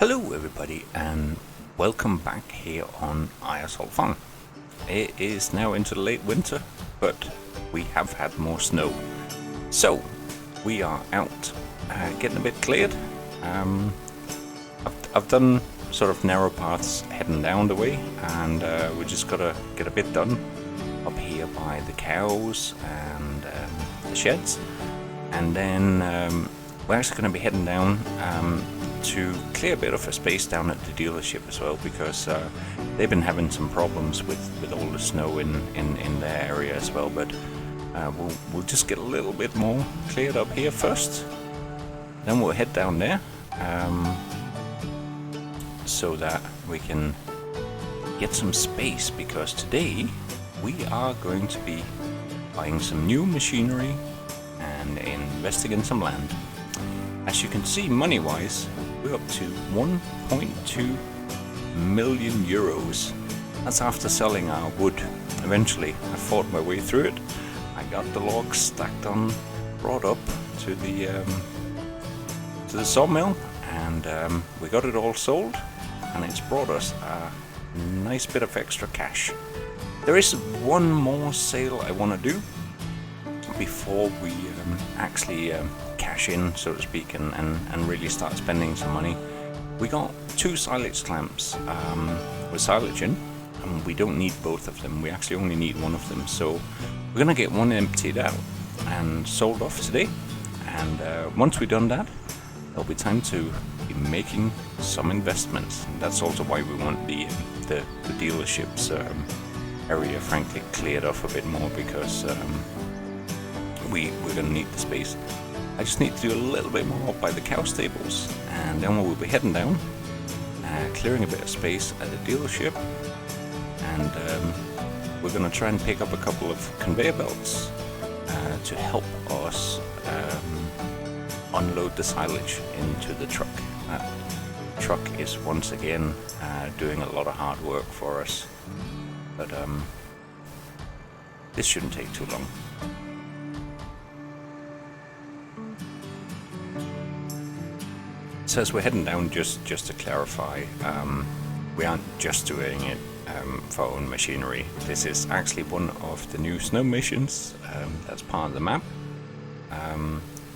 Hello everybody and welcome back here on Eiersholt Farm. It is now into the late winter, but we have had more snow. So we are out getting a bit cleared. I've done sort of narrow paths heading down the way, and we just gotta get a bit done up here by the cows and the sheds. And then we're actually going to be heading down to clear a bit of a space down at the dealership as well, because they've been having some problems with all the snow in their area as well. But we'll just get a little bit more cleared up here first, then we'll head down there so that we can get some space, because today we are going to be buying some new machinery and investing in some land. As you can see, money-wise, we're up to 1.2 million euros. That's after selling our wood. Eventually, I fought my way through it. I got the logs stacked on, brought up to the sawmill, and we got it all sold, and it's brought us a nice bit of extra cash. There is one more sale I want to do before we actually cash in, so to speak, and really start spending some money. We got 2 silage clamps with silage in, and we don't need both of them. We actually only need one of them, so we're gonna get one emptied out and sold off today. And once we've done that, there'll be time to be making some investments. And that's also why we want the dealership's area, frankly, cleared off a bit more, because we're going to need the space. I just need to do a little bit more by the cow stables, and then we'll be heading down, clearing a bit of space at the dealership, and we're going to try and pick up a couple of conveyor belts to help us unload the silage into the truck. That truck is once again doing a lot of hard work for us, but this shouldn't take too long. So as we're heading down, just to clarify, we aren't just doing it for our own machinery. This is actually one of the new snow missions that's part of the map.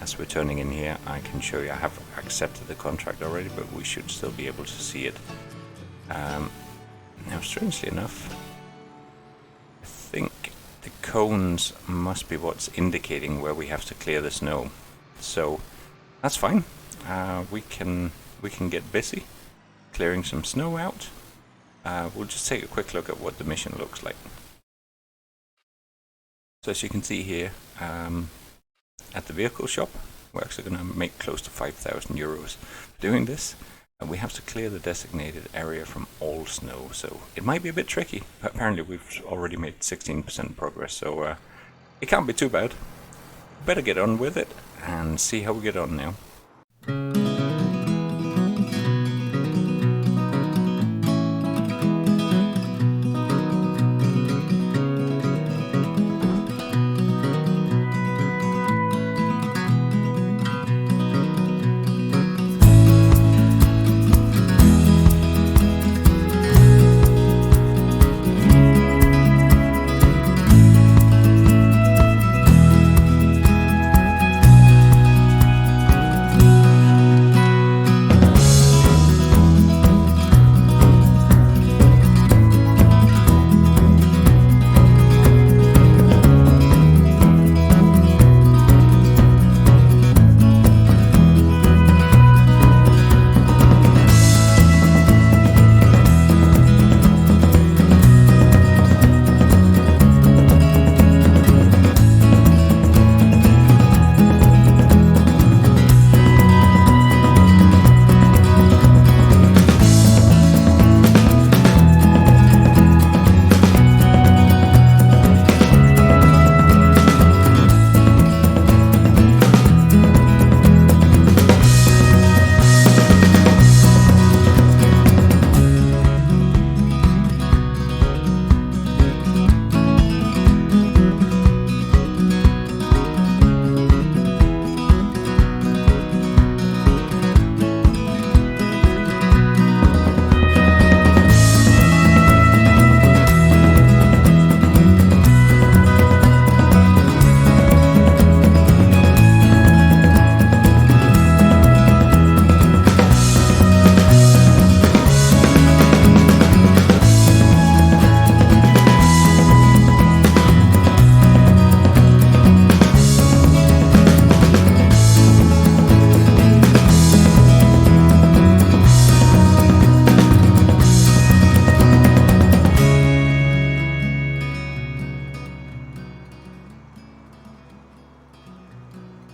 As we're turning in here, I can show you. I have accepted the contract already, but we should still be able to see it. Now, strangely enough, I think the cones must be what's indicating where we have to clear the snow. So that's fine. We can get busy clearing some snow out. We'll just take a quick look at what the mission looks like. So as you can see here, at the vehicle shop, we're actually going to make close to 5,000 euros doing this. And we have to clear the designated area from all snow, so it might be a bit tricky, but apparently we've already made 16% progress, so it can't be too bad. Better get on with it and see how we get on now.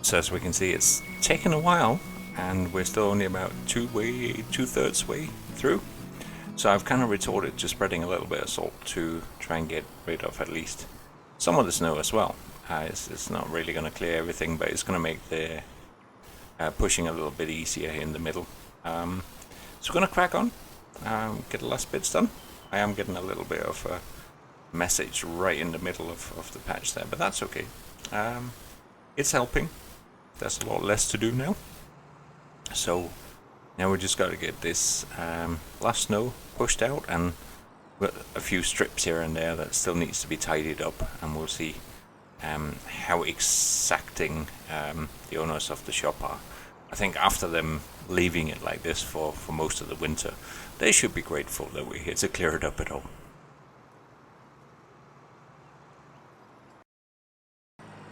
So as we can see, it's taken a while, and we're still only about two-thirds way through. So I've kind of resorted to spreading a little bit of salt to try and get rid of at least some of the snow as well. It's not really going to clear everything, but it's going to make the pushing a little bit easier in the middle. So we're going to crack on, get the last bits done. I am getting a little bit of a message right in the middle of the patch there, but that's okay. It's helping. There's a lot less to do now. So now we just got to get this last snow pushed out, and a few strips here and there that still needs to be tidied up, and we'll see how exacting the owners of the shop are. I think after them leaving it like this for most of the winter, they should be grateful that we're here to clear it up at all.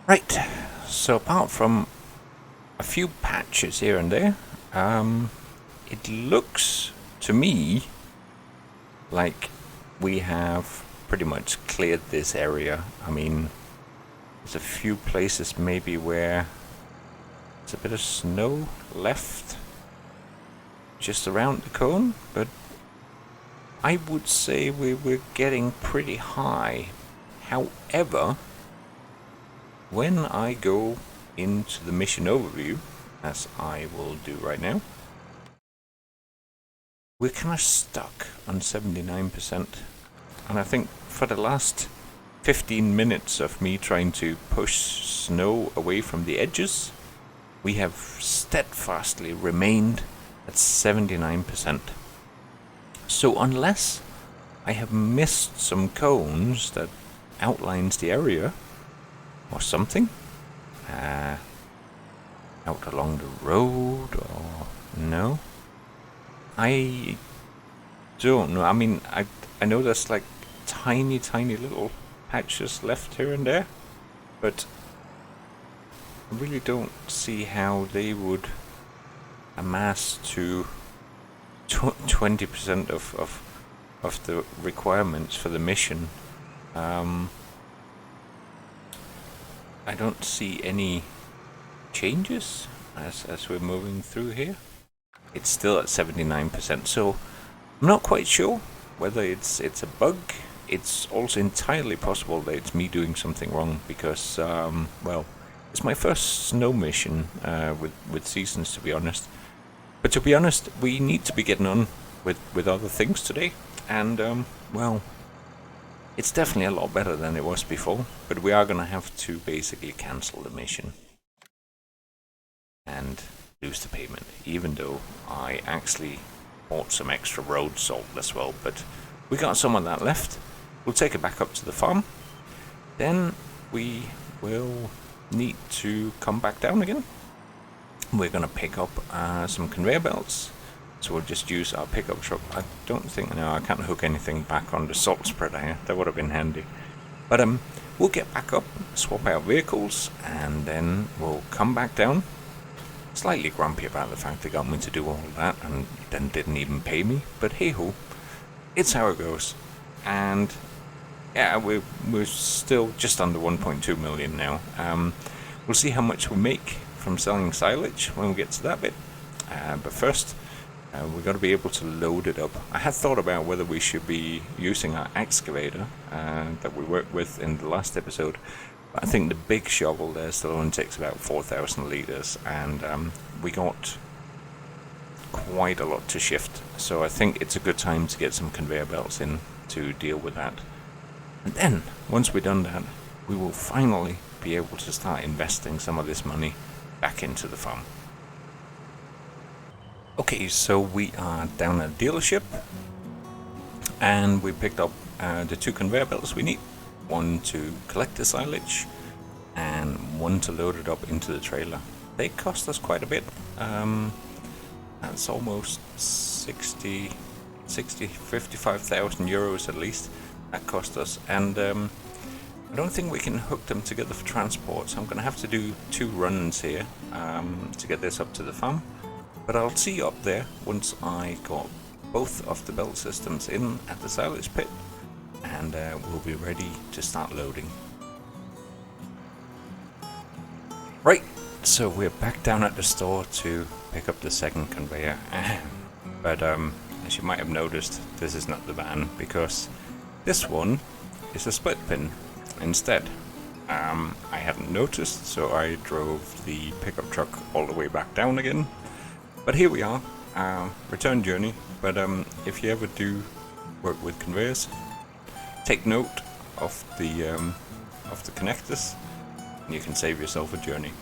Right, so apart from a few patches here and there, it looks to me like we have pretty much cleared this area. I mean, there's a few places maybe where there's a bit of snow left just around the cone, but I would say we're getting pretty high. However, when I go into the mission overview, as I will do right now, we're kind of stuck on 79%, and I think for the last 15 minutes of me trying to push snow away from the edges, we have steadfastly remained at 79%. So unless I have missed some cones that outlines the area or something, out along the road, or no, I don't know. I mean, I know there's like tiny little patches left here and there, but I really don't see how they would amass to 20% of the requirements for the mission. I don't see any changes as we're moving through here. It's still at 79%, so I'm not quite sure whether it's a bug. It's also entirely possible that it's me doing something wrong, because well, it's my first snow mission with Seasons, to be honest. But to be honest, we need to be getting on with other things today, and well, it's definitely a lot better than it was before, but we are going to have to basically cancel the mission and lose the payment, even though I actually bought some extra road salt as well, but we got some of that left. We'll take it back up to the farm, then we will need to come back down again. We're going to pick up some conveyor belts, so we'll just use our pickup truck. I don't think, no, I can't hook anything back on the salt spreader here. That would have been handy. But we'll get back up, swap out vehicles, and then we'll come back down. Slightly grumpy about the fact they got me to do all that and then didn't even pay me, but hey ho, it's how it goes. And yeah, we're still just under 1.2 million now. We'll see how much we make from selling silage when we get to that bit. But first, we've got to be able to load it up. I had thought about whether we should be using our excavator that we worked with in the last episode. But I think the big shovel there still only takes about 4,000 litres, and we got quite a lot to shift. So I think it's a good time to get some conveyor belts in to deal with that. And then, once we've done that, we will finally be able to start investing some of this money back into the farm. Okay, so we are down at the dealership, and we picked up the 2 conveyor belts we need. One to collect the silage, and one to load it up into the trailer. They cost us quite a bit. That's almost 55,000 euros at least. That cost us, and I don't think we can hook them together for transport, so I'm going to have to do 2 runs here to get this up to the farm. But I'll see you up there once I got both of the belt systems in at the silage pit, and we'll be ready to start loading. Right, So we're back down at the store to pick up the second conveyor, but as you might have noticed, this is not the van because this one is a split pin instead. I hadn't noticed, so I drove the pickup truck all the way back down again. But here we are, return journey. But if you ever do work with conveyors, take note of the connectors, and you can save yourself a journey.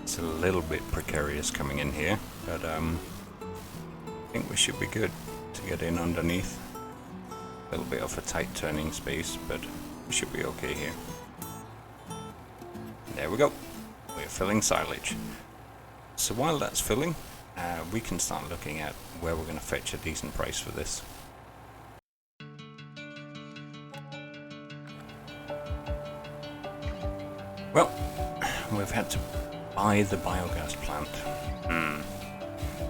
It's a little bit precarious coming in here, but I think we should be good to get in underneath. A little bit of a tight turning space, but we should be okay here. There we go. We're filling silage. So while that's filling, we can start looking at where we're going to fetch a decent price for this. Well, we've had to buy the biogas plant.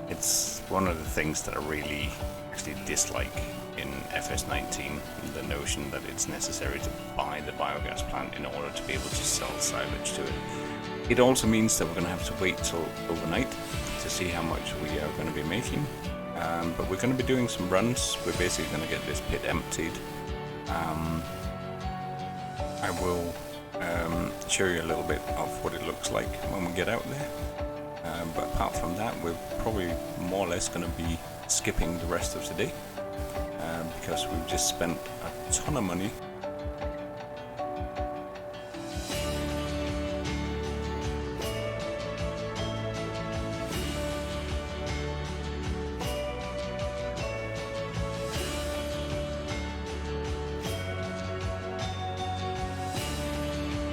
It's one of the things that I really actually dislike in FS19, the notion that it's necessary to buy the biogas plant in order to be able to sell silage to it. It also means that we're going to have to wait till overnight to see how much we are going to be making. But we're going to be doing some runs. We're basically going to get this pit emptied. I will show you a little bit of what it looks like when we get out there. But apart from that, we're probably more or less going to be skipping the rest of the day because we've just spent a ton of money.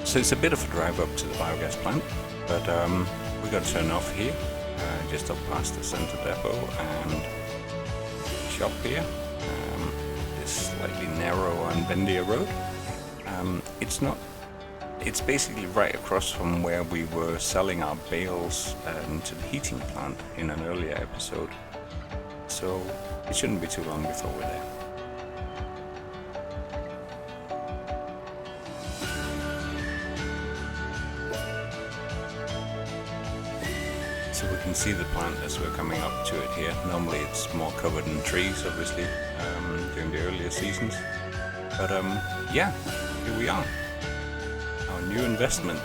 So it's a bit of a drive up to the biogas plant, but we got to turn off here, just up past the centre depot and shop here. This slightly narrow and bendier road. It's basically right across from where we were selling our bales to the heating plant in an earlier episode. So it shouldn't be too long before we're there. So we can see the plant as we're coming up to it here. Normally it's more covered in trees, obviously, during the earlier seasons. But yeah, here we are. Our new investment.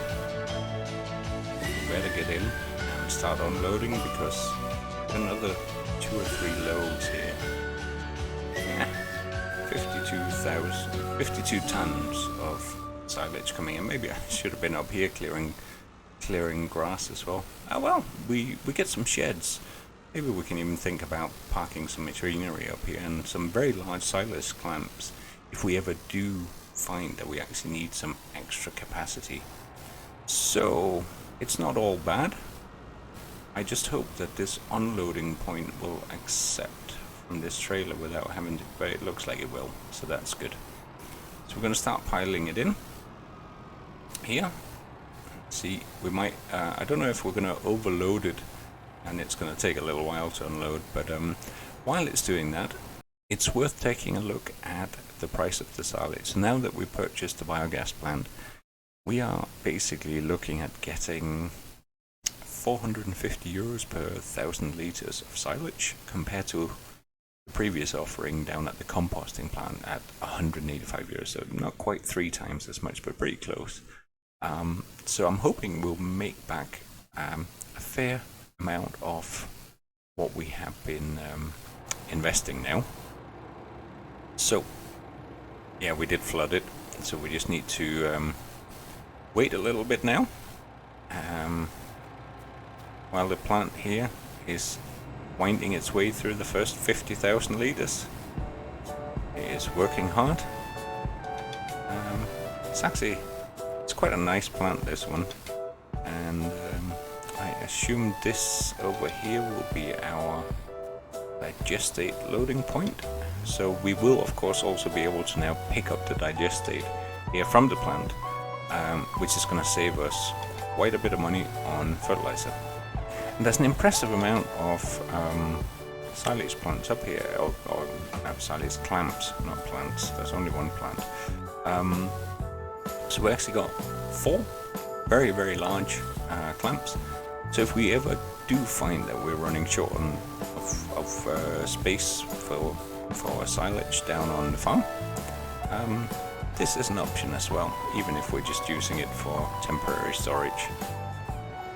We better get in and start unloading because another 2 or 3 loads here. Yeah, 52 tons of silage coming in. Maybe I should have been up here clearing grass as well. Oh well, we get some sheds. Maybe we can even think about parking some machinery up here and some very large silage clamps if we ever do find that we actually need some extra capacity. So it's not all bad. I just hope that this unloading point will accept from this trailer without having to, but it looks like it will, so that's good. So we're going to start piling it in here. See, we might, I don't know if we're going to overload it and it's going to take a little while to unload, but while it's doing that, it's worth taking a look at the price of the silage. Now that we purchased the biogas plant, we are basically looking at getting 450 euros per 1,000 litres of silage compared to the previous offering down at the composting plant at 185 euros, so not quite 3 times as much, but pretty close. So I'm hoping we'll make back a fair amount of what we have been investing now. So yeah, we did flood it, so we just need to wait a little bit now while the plant here is winding its way through the first 50,000 litres. It is working hard. It's quite a nice plant, this one, and I assume this over here will be our digestate loading point. So we will of course also be able to now pick up the digestate here from the plant, which is going to save us quite a bit of money on fertilizer. And there's an impressive amount of silage plants up here, or silage clamps, not plants. There's only one plant. So we actually got 4 very, very large clamps. So if we ever do find that we're running short of space for silage down on the farm, this is an option as well, even if we're just using it for temporary storage.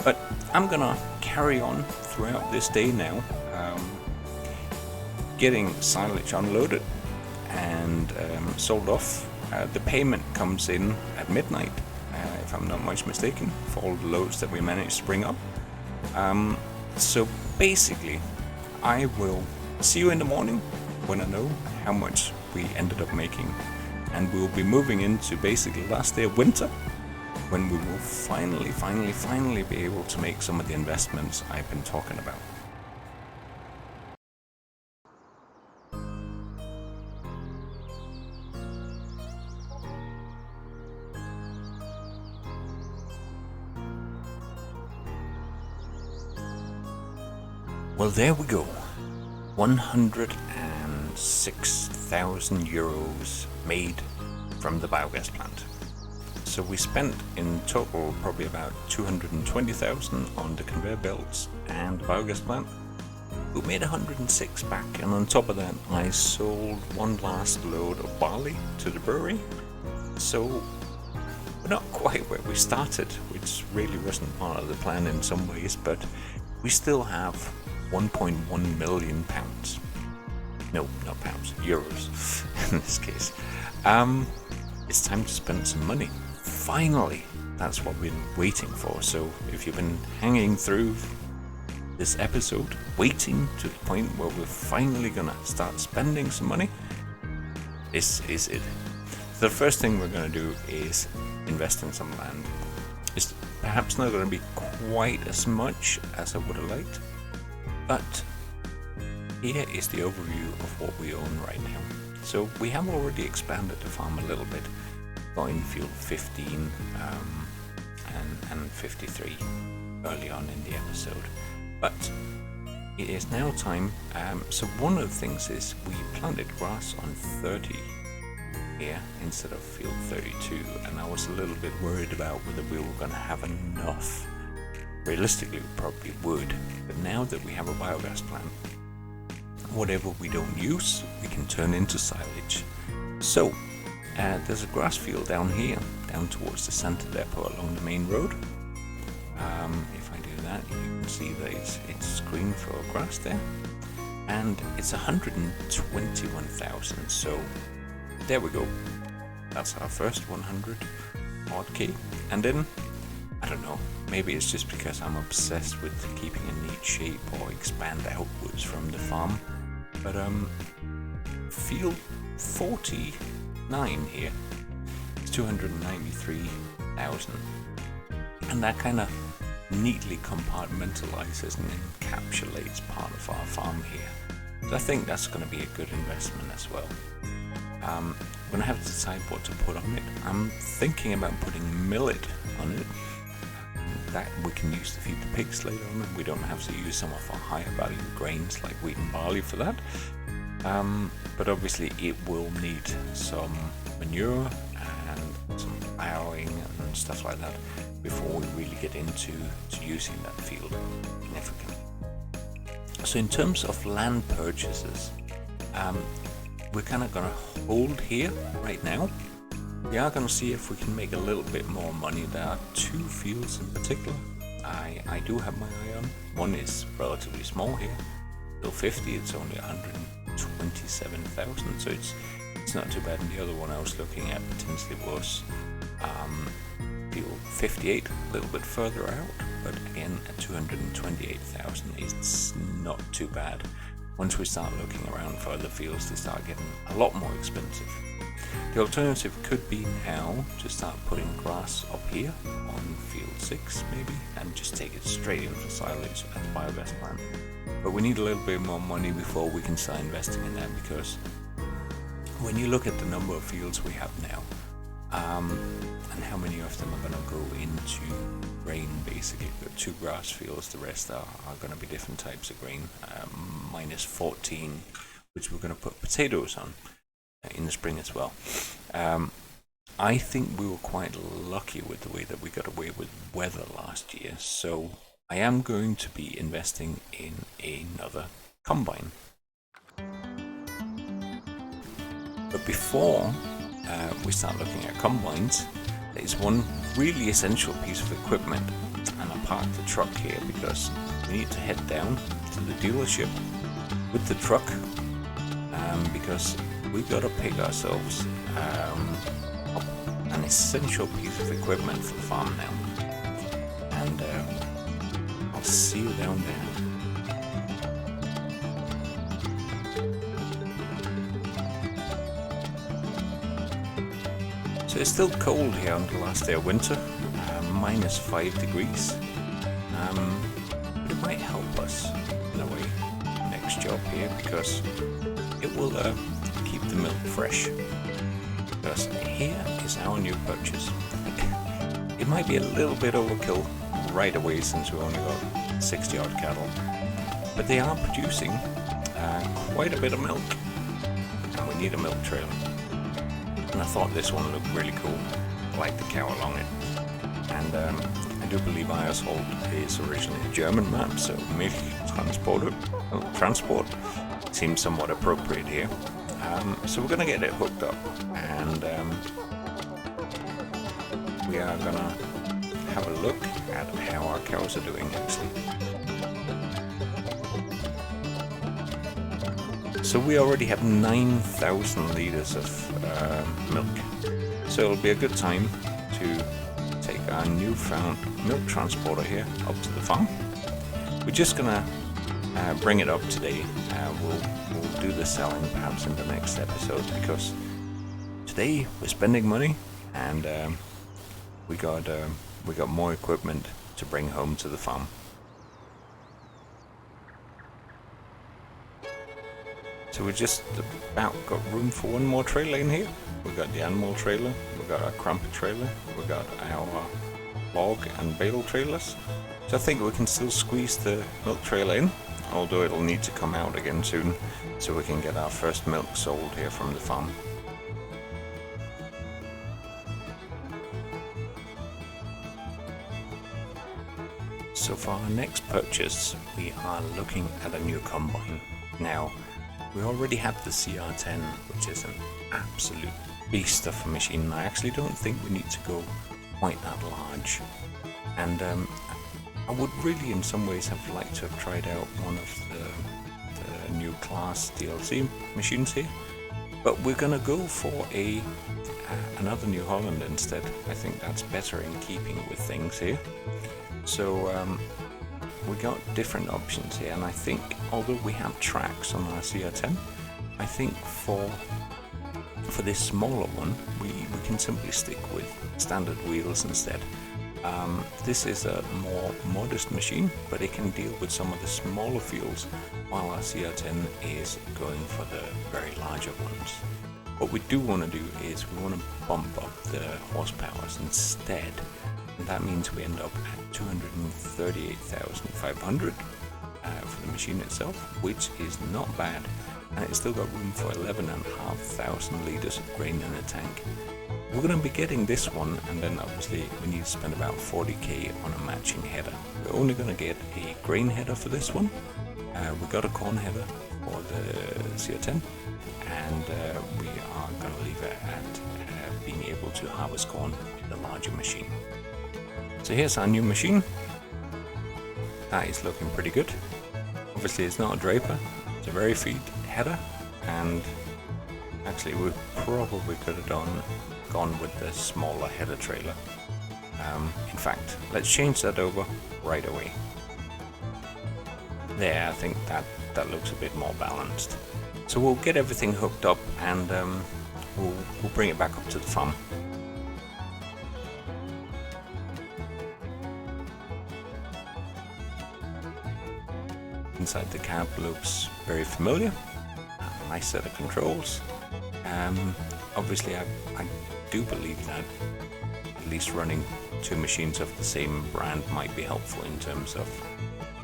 But I'm gonna carry on throughout this day now, getting silage unloaded and sold off. The payment comes in at midnight, if I'm not much mistaken, for all the loads that we managed to bring up. So basically, I will see you in the morning when I know how much we ended up making. And we'll be moving into basically the last day of winter, when we will finally be able to make some of the investments I've been talking about. Well, there we go. 106,000 euros made from the biogas plant. So we spent in total probably about 220,000 on the conveyor belts and the biogas plant. We made 106 back, and on top of that I sold one last load of barley to the brewery. So we're not quite where we started, which really wasn't part of the plan in some ways, but we still have 1.1 million pounds. No, not pounds, euros in this case. It's time to spend some money. Finally, that's what we've been waiting for. So if you've been hanging through this episode, waiting to the point where we're finally gonna start spending some money, this is it. The first thing we're gonna do is invest in some land. It's perhaps not gonna be quite as much as I would have liked, but here is the overview of what we own right now. So we have already expanded the farm a little bit, got in field 15 and 53 early on in the episode. But it is now time, so one of the things is we planted grass on 30 here instead of field 32, and I was a little bit worried about whether we were going to have enough. Realistically, we probably would, but now that we have a biogas plant, whatever we don't use, we can turn into silage. So, there's a grass field down here, down towards the center depot along the main road. If I do that, you can see that it's screened for grass there. And it's 121,000, so there we go. That's our first 100 odd K. And then, I don't know, maybe it's just because I'm obsessed with keeping a neat shape or expand outwards from the farm. But field 49 here is 293,000, and that kind of neatly compartmentalizes and encapsulates part of our farm here. So I think that's going to be a good investment as well. I'm going to have to decide what to put on it. I'm thinking about putting millet on it. That we can use to feed the pigs later on, and we don't have to use some of our higher value grains like wheat and barley for that. But obviously it will need some manure and some plowing and stuff like that before we really get into using that field significantly. So in terms of land purchases, we're kind of going to hold here right now. We are going to see if we can make a little bit more money. There are 2 fields in particular I do have my eye on. One is relatively small here, field 50, it's only 127,000, so it's not too bad. And the other one I was looking at potentially was field 58, a little bit further out, but again at 228,000, it's not too bad. Once we start looking around for other fields, they start getting a lot more expensive. The alternative could be now to start putting grass up here on field 6 maybe, and just take it straight in for silage at the biogas plant. But we need a little bit more money before we can start investing in that, because when you look at the number of fields we have now, and how many of them are going to go into grain, basically. We've got 2 grass fields, the rest are going to be different types of grain, minus 14, which we're going to put potatoes on in the spring as well. I think we were quite lucky with the way that we got away with weather last year, so I am going to be investing in another combine. But before we start looking at combines, there is one really essential piece of equipment, and I parked the truck here because we need to head down to the dealership with the truck, because we've got to pick ourselves an essential piece of equipment for the farm now, and I'll see you down there. So it's still cold here on the last day of winter, minus 5 degrees. But it might help us in a way next job here, because it will keep the milk fresh. Because here is our new purchase. It might be a little bit overkill right away since we only got 60 odd cattle, but they are producing quite a bit of milk, and we need a milk trailer. And I thought this one looked really cool. I like the cow along it. And I do believe Eiersholt is originally a German map, so milk transport seems somewhat appropriate here. So we're going to get it hooked up, and we are going to have a look at how our cows are doing actually. So we already have 9,000 liters of milk, so it'll be a good time to take our newfound milk transporter here up to the farm. We're just gonna bring it up today. We'll do the selling perhaps in the next episode, because today we're spending money, and we got more equipment to bring home to the farm. So we just about got room for one more trailer in here. We got the animal trailer, we got our crumpet trailer, we got our log and bale trailers. So I think we can still squeeze the milk trailer in, although it'll need to come out again soon, so we can get our first milk sold here from the farm. So for our next purchase, we are looking at a new combine. Now, we already have the CR10, which is an absolute beast of a machine. I actually don't think we need to go quite that large. And I would really in some ways have liked to have tried out one of the new class DLC machines here. But we're gonna go for another New Holland instead. I think that's better in keeping with things here. So we got different options here, and I think although we have tracks on our CR10, I think for this smaller one we can simply stick with standard wheels instead. This is a more modest machine, but it can deal with some of the smaller fields, while our CR10 is going for the very larger ones. What we do want to do is we want to bump up the horsepowers instead, and that means we end up at 238,500 for the machine itself, which is not bad, and it's still got room for 11,500 liters of grain in the tank. We're going to be getting this one, and then obviously we need to spend about 40k on a matching header. We're only going to get a grain header for this one. We got a corn header for the CR10, and we are going to leave it at being able to harvest corn in the larger machine. So here's our new machine. That is looking pretty good. Obviously it's not a draper, it's a very feed header, and actually we probably could have gone with the smaller header trailer. In fact, let's change that over right away. There, I think that looks a bit more balanced. So we'll get everything hooked up, and we'll bring it back up to the farm. Inside the cab looks very familiar. Nice set of controls. Obviously I do believe that at least running two machines of the same brand might be helpful in terms of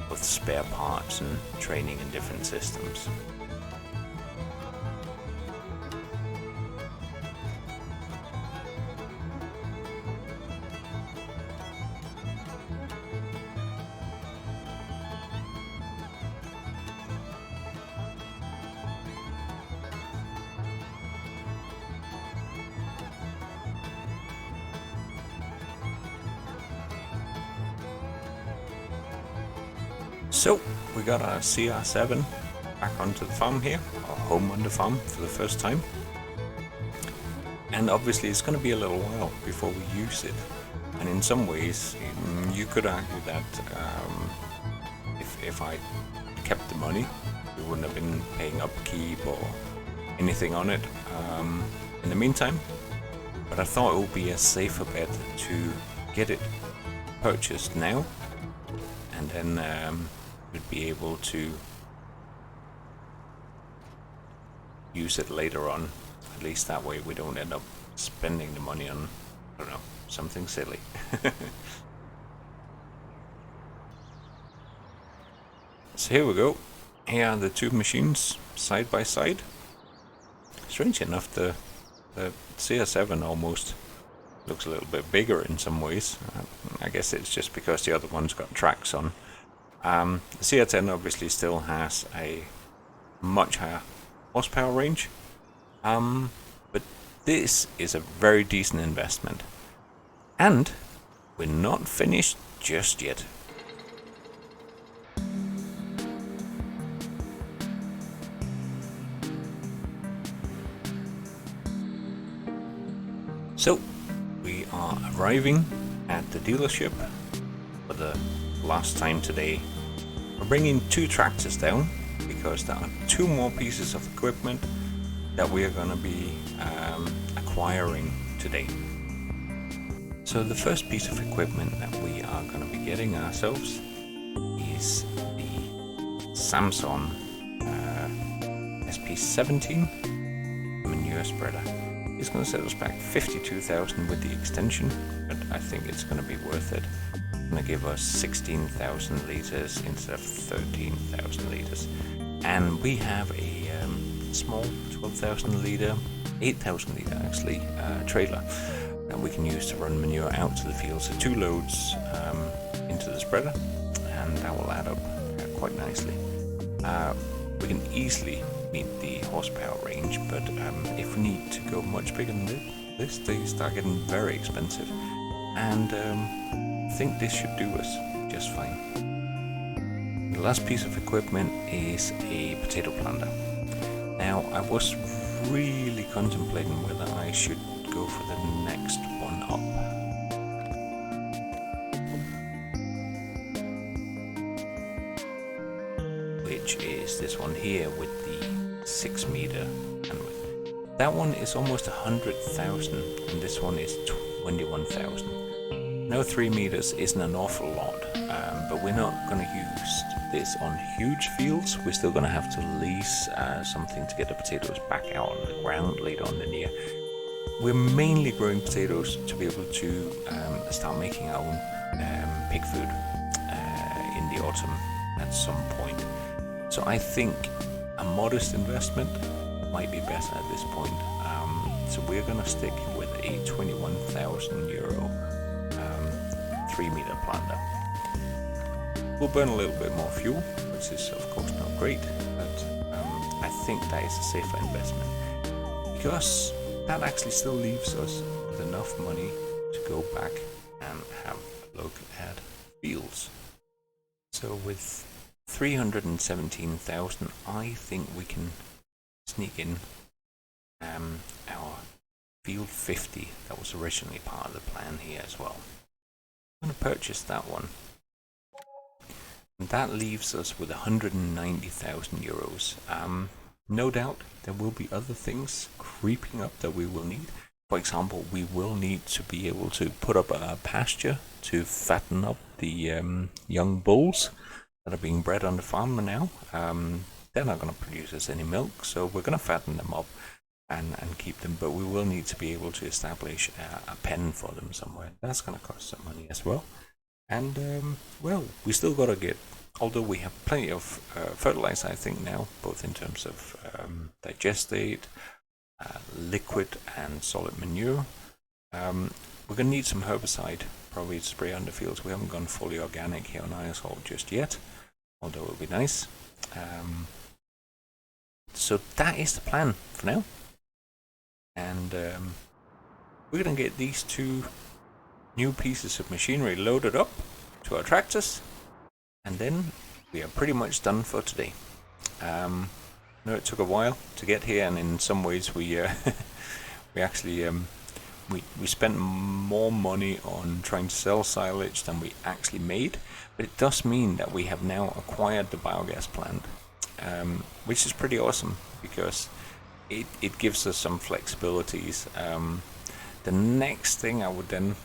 both spare parts and training in different systems. So we got our CR7 back onto the farm here, or home on the farm for the first time. And obviously it's going to be a little while before we use it. And in some ways you could argue that if I kept the money, we wouldn't have been paying upkeep or anything on it in the meantime. But I thought it would be a safer bet to get it purchased now, and then we'd be able to use it later on. At least that way we don't end up spending the money on, I don't know, something silly. So here we go. Here are the two machines side by side. Strange enough, the CR7 almost looks a little bit bigger in some ways. I guess it's just because the other one's got tracks on. The CR10 obviously still has a much higher horsepower range, but this is a very decent investment. And we're not finished just yet. So we are arriving at the dealership for the last time today. We're bringing two tractors down because there are two more pieces of equipment that we are going to be acquiring today. So the first piece of equipment that we are going to be getting ourselves is the Samson SP17 manure spreader. It's going to set us back 52,000 with the extension, but I think it's going to be worth it. It's going to give us 16,000 liters instead of 13,000 liters. And we have a small 12,000 liter, 8,000 liter actually, trailer that we can use to run manure out to the field. So two loads into the spreader, and that will add up quite nicely. We can easily meet the horsepower range, but if we need to go much bigger than this, they start getting very expensive. And I think this should do us just fine. The last piece of equipment is a potato planter. Now, I was really contemplating whether I should go for the next one up. Which is this one here with the 6 meter bandwidth. That one is almost 100,000 and this one is 21,000. Now 3 meters isn't an awful lot, but we're not going to use this on huge fields. We're still going to have to lease something to get the potatoes back out on the ground later on in the year. We're mainly growing potatoes to be able to start making our own pig food in the autumn at some point. So I think a modest investment might be better at this point. So we're going to stick with a 21,000 euro 3 meter planter. We'll burn a little bit more fuel, which is of course not great, but I think that is a safer investment because that actually still leaves us with enough money to go back and have a look at fields. So with 317,000, I think we can sneak in our field 50 that was originally part of the plan here as well. I'm going to purchase that one. And that leaves us with 190,000 euros. no doubt there will be other things creeping up that we will need. For example, we will need to be able to put up a pasture to fatten up the young bulls that are being bred on the farm now. They're not going to produce us any milk, so we're going to fatten them up and keep them, but we will need to be able to establish a pen for them somewhere. That's going to cost some money as well. And, well, we still got to get, although we have plenty of fertilizer, I think now, both in terms of digestate, liquid and solid manure. We're going to need some herbicide, probably to spray on the fields. We haven't gone fully organic here on Eiersholt just yet, although it would be nice. So that is the plan for now. And we're going to get these 2 new pieces of machinery loaded up to our tractors, and then we are pretty much done for today. No, it took a while to get here, and in some ways we we actually we spent more money on trying to sell silage than we actually made, but it does mean that we have now acquired the biogas plant, which is pretty awesome because it gives us some flexibilities. The next thing I would then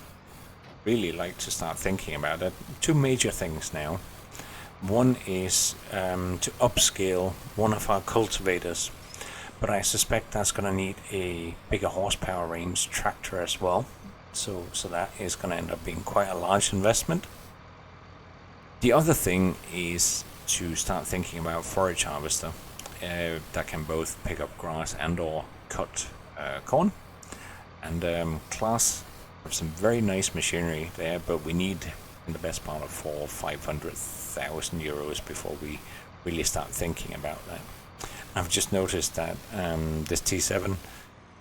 really like to start thinking about it, 2 major things now. One is to upscale one of our cultivators, but I suspect that's going to need a bigger horsepower range tractor as well. So that is going to end up being quite a large investment. The other thing is to start thinking about forage harvester that can both pick up grass and or cut corn. And Class have some very nice machinery there, but we need in the best part of 400,000-500,000 euros before we really start thinking about that. I've just noticed that this T7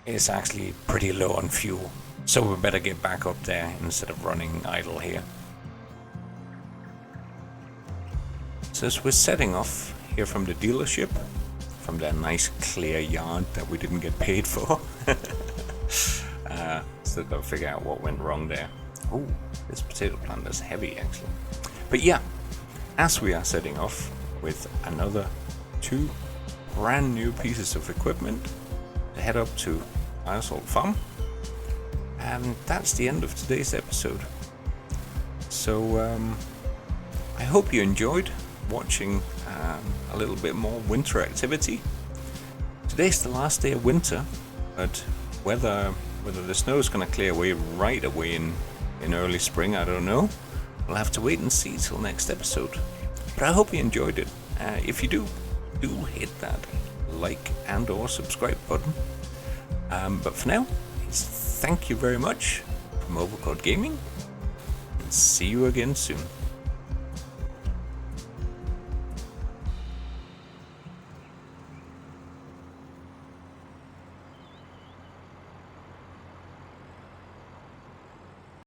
is actually pretty low on fuel, so we better get back up there instead of running idle here. So as we're setting off here from the dealership, from that nice clear yard that we didn't get paid for, still got to figure out what went wrong there. Oh, this potato plant is heavy actually. But yeah, as we are setting off with another 2 brand new pieces of equipment to head up to Eiersholt Farm, and that's the end of today's episode. So I hope you enjoyed watching a little bit more winter activity. Today's the last day of winter, but whether the snow is going to clear away right away in early spring, I don't know. We'll have to wait and see till next episode. But I hope you enjoyed it. If you do hit that like and or subscribe button. But for now, thank you very much from Overclock Gaming, and see you again soon.